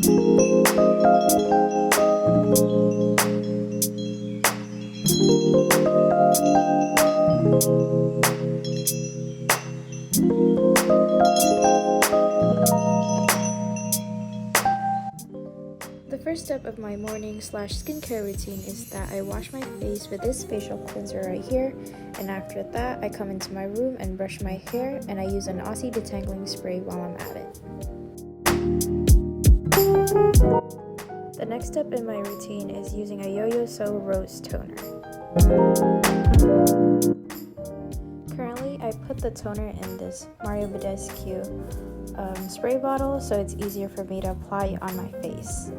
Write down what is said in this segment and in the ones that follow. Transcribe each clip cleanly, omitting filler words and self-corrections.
The first step of my morning/skincare routine is that I wash my face with this facial cleanser right here, and after that I come into my room and brush my hair, and I use an Aussie Detangling spray while I'm at it. The next step in my routine is using a Yoyoso Rose Toner. Currently, I put the toner in this Mario Badescu spray bottle, so it's easier for me to apply it on my face.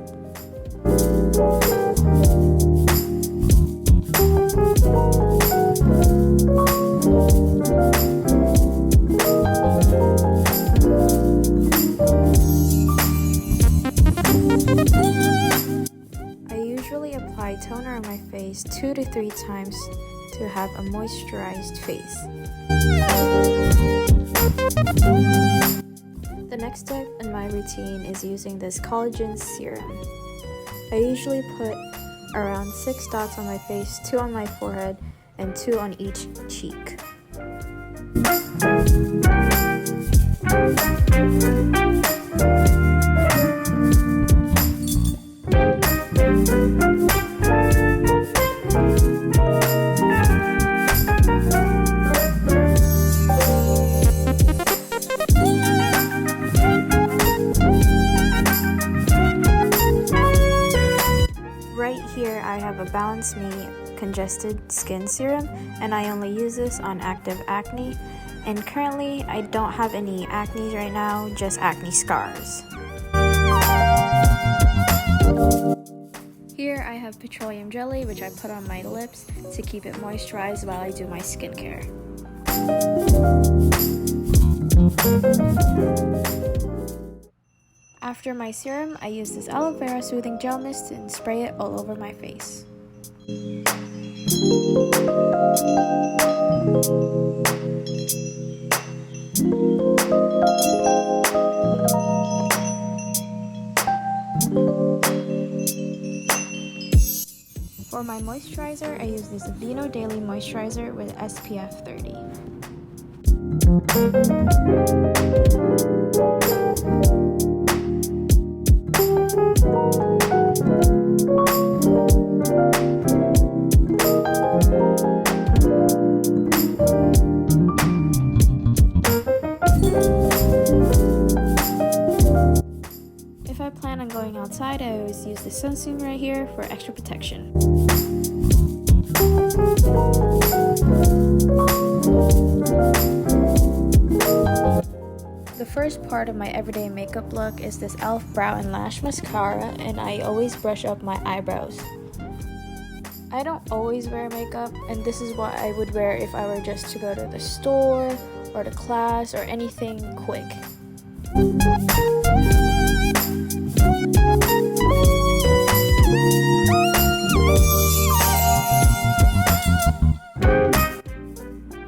I usually apply toner on my face 2 to 3 times to have a moisturized face. The next step in my routine is using this Collagen Serum. I usually put around 6 dots on my face, 2 on my forehead, and 2 on each cheek. Right here I have a Balance Me Congested Skin Serum, and I only use this on active acne, and currently I don't have any acne right now, just acne scars. Here I have petroleum jelly, which I put on my lips to keep it moisturized while I do my skincare. After my serum, I use this Aloe Vera Soothing Gel Mist and spray it all over my face. For my moisturizer, I use this Aveeno Daily Moisturizer with SPF 30. If I plan on going outside, I always use the sunscreen right here for extra protection. The first part of my everyday makeup look is this E.L.F. Brow and Lash Mascara, and I always brush up my eyebrows. I don't always wear makeup, and this is what I would wear if I were just to go to the store or to class or anything quick.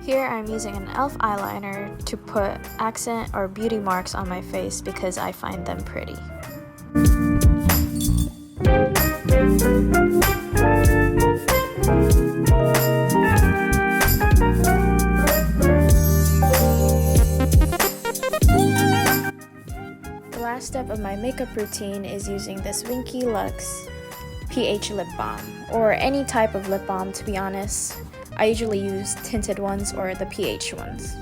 Here I'm using an E.L.F. eyeliner to put accent or beauty marks on my face because I find them pretty. The last step of my makeup routine is using this Winky Luxe pH lip balm, or any type of lip balm, to be honest. I usually use tinted ones or the pH ones.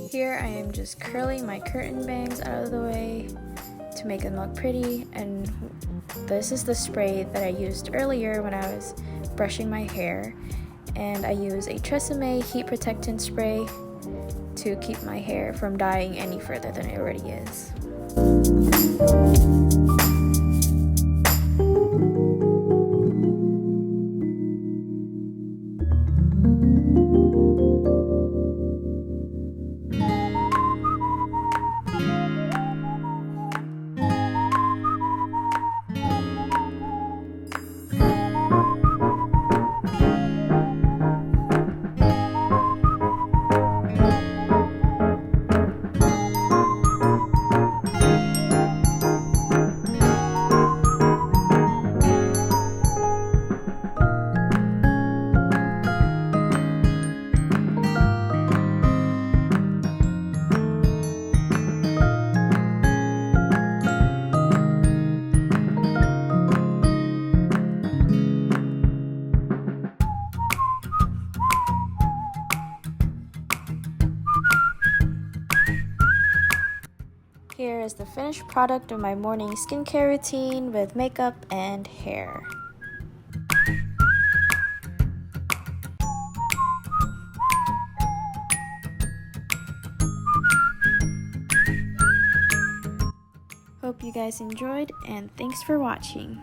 Here I am just curling my curtain bangs out of the way to make them look pretty, and this is the spray that I used earlier when I was brushing my hair, and I use a TRESemme heat protectant spray to keep my hair from dyeing any further than it already is. is the finished product of my morning skincare routine with makeup and hair. Hope you guys enjoyed, and thanks for watching.